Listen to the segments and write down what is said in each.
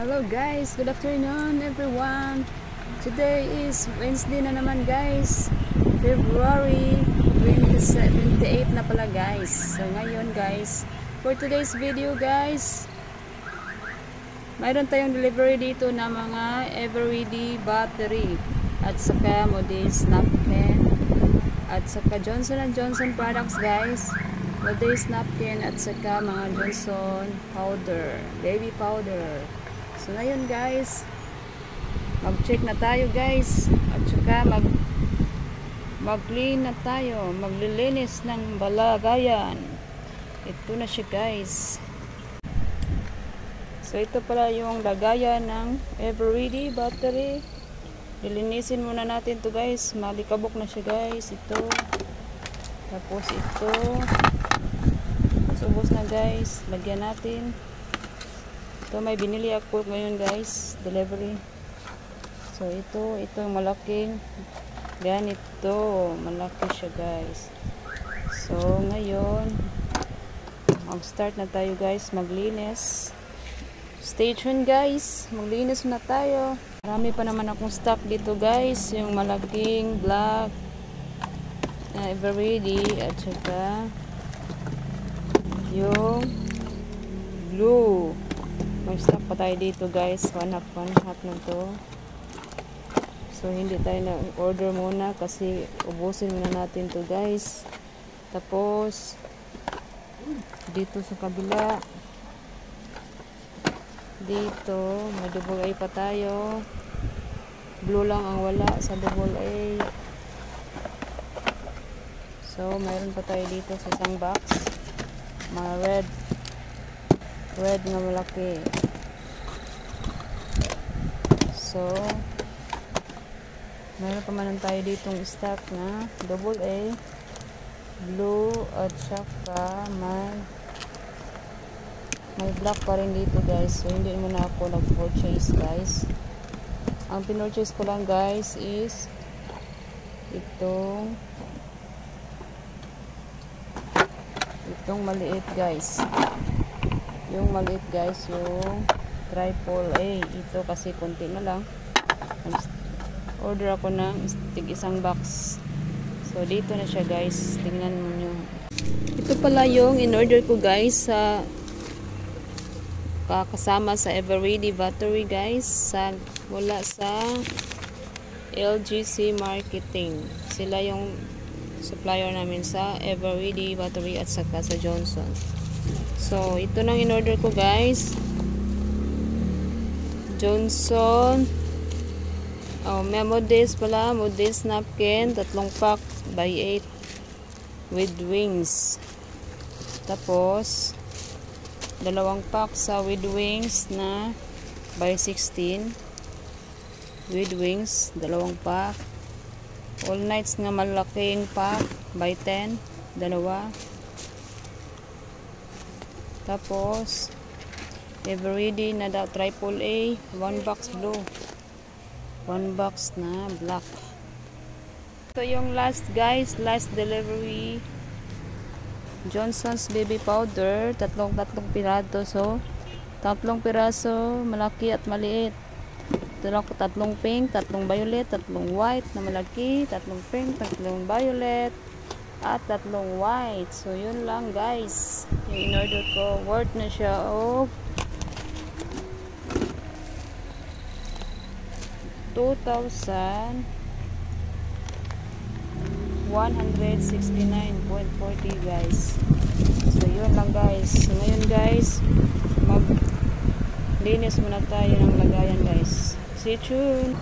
Hello guys, good afternoon everyone. Today is Wednesday na naman guys. February 28 na pala guys. So ngayon guys, for today's video guys, mayroon tayong delivery dito na mga Eveready battery at saka Moody's napkin at saka Johnson & Johnson products guys. Moody's napkin at saka mga Johnson powder, baby powder. So ngayon guys, mag-check na tayo guys at saka mag-clean na tayo, maglilinis ng balagayan. Ito na siya guys. So ito pala yung lagayan ng Eveready battery. Lilinisin muna natin to guys, malikabok na siya guys. Ito, tapos ito, ubos na guys, lagyan natin. Ito may binili ako ngayon guys, delivery. So ito yung malaking ganito, malaki siya guys. So ngayon mag-start na tayo guys, maglinis. Stay tuned guys, maglinis na tayo. Marami pa naman akong stock dito guys, yung malaking black na Eveready at saka yung blue. May stock pa tayo dito guys, one half na to. So hindi tayo na order muna kasi ubusin muna natin to guys. Tapos dito sa kabila, dito may double A pa tayo. Blue lang ang wala sa double A. So mayroon pa tayo dito sa isang box, mga red na malaki. So meron pa man tayo ditong stock na double A, blue at saka may black pa rin dito guys. So hindi muna ako nag-purchase guys. Ang pinurchase ko lang guys is itong maliit guys. Yung maliit guys, yung triple A. Ito kasi konti na lang. Order ako ng isang box. So dito na siya guys, tingnan mo nyo. Ito pala yung in-order ko guys sa kasama sa Eveready battery guys, mula sa LGC Marketing. Sila yung supplier namin sa Eveready battery at saka sa Johnson. So ito nang in-order ko guys, Johnson may Moody's pala, Moody's napkin, 3 pack by 8 with wings. Tapos 2 pack sa with wings na by 16 with wings, 2 pack. All nights nga malaking pack by 10, 2. Tapos Eveready na triple A, 1 box blue, 1 box na black. So yung last guys, last delivery, Johnson's baby powder, tatlong piraso. So 3 piraso, malaki at maliit. Tatlong pink, 3 violet, 3 white na malaki, 3 pink, 3 violet, at 3 white. So yun lang guys, yung in-order ko. Worth na siya of 2,169.40 guys. So yun lang guys. So ngayon guys, maglinis muna tayo ng lagayan guys. Stay tuned.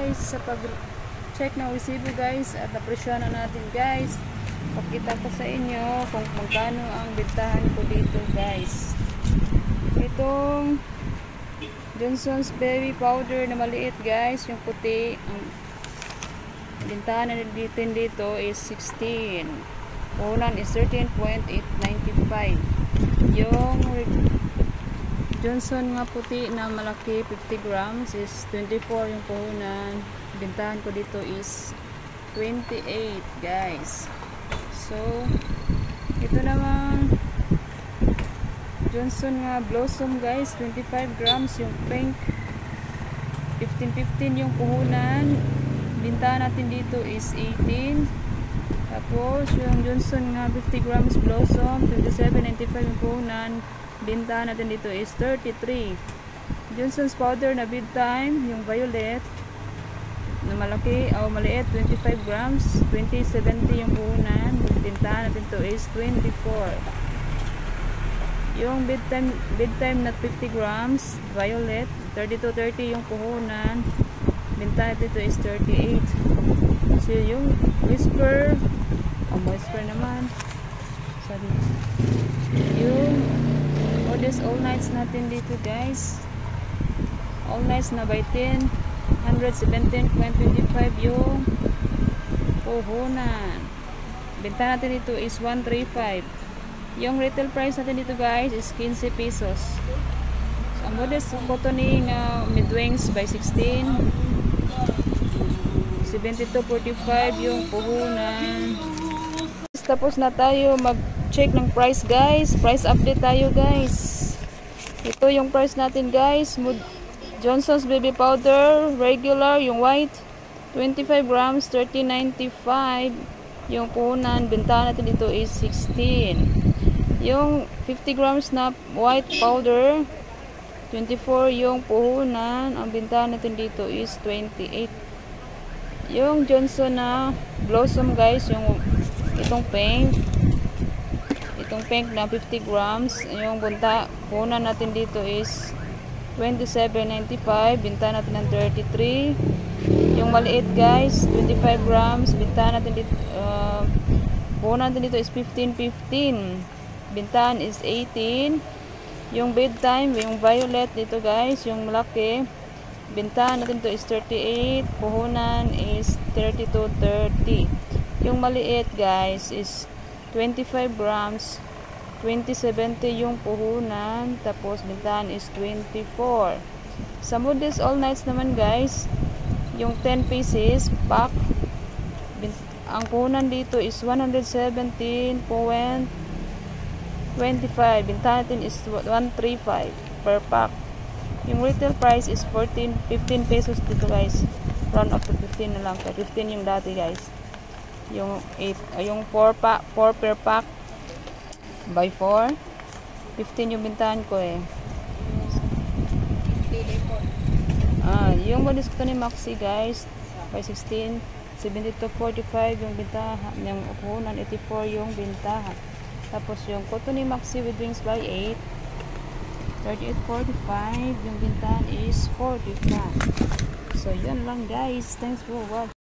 guys sa pag-check ng resibo guys, at napresyonan natin guys. Pakita ko sa inyo kung magkano ang bentahan ko dito guys. Itong Johnson's Baby Powder na maliit guys, yung puti, ang bentahan na dito is 16. Puhunan is 13.895. Yung Johnson nga puti na malaki 50 grams is 24 yung puhunan. Bentahan ko dito is 28 guys. So ito namang Johnson nga Blossom guys, 25 grams yung pink, 15 yung puhunan. Bentahan natin dito is 18. Tapos yung Johnson nga 50 grams Blossom, 27.95 yung puhunan. Bentahan natin dito is 33. Johnson's powder na bedtime, yung violet na malaki o maliit, 25 grams, 20.70 yung puhunan. Bentahan natin to is 24. Yung bedtime na 50 grams violet, 32.30 yung puhunan. Bentahan natin to is 38. So yung whisper naman, sorry, yung Modest All Nights natin dito guys, All Nights na by 10, 117.25 yung puhunan. Benta natin dito is 135. Yung retail price natin dito guys is 15 pesos. So, ang Modest Cotoning mid-wings by 16, 72.45 yung puhunan. Tapos na tayo mag-check ng price guys. Price update tayo guys. Ito yung price natin guys. Johnson's Baby Powder regular, yung white, 25 grams, 13.95 yung puhunan. Bentahan natin dito is 16. Yung 50 grams na white powder, 24 yung puhunan. Ang bentahan natin dito is 28. Yung Johnson na Blossom guys, yung itong pink na 50 grams, yung puhunan natin dito is 27.95. Bentahan natin ng 33. Yung maliit guys, 25 grams, bentahan natin dito, puhunan natin dito is 15.15. Bentahan is 18. Yung bedtime, yung violet dito guys, yung malaki, bentahan natin to is 38. Puhunan is 32.30. Yung maliit guys is 25 grams, 20.70 yung puhunan. Tapos bentahan is 24. Sa Modest All Nights naman guys, yung 10 pieces pack, ang puhunan dito is 117.25. Bentahan natin is 135 per pack. Yung retail price is 15 pesos dito guys. Round up to 15 na lang. 15 yung dati guys. Yung 4 per pack by 4, 15 yung bentahan ko eh. Yung Modest Cotoning Maxi guys by 16, 72.45 yung bentahan. Yung puhunan 84 yung bentahan. Tapos yung Cotoning Maxi with wings by 8, 38.45 yung bentahan is 45. So yun lang guys, thanks for watching.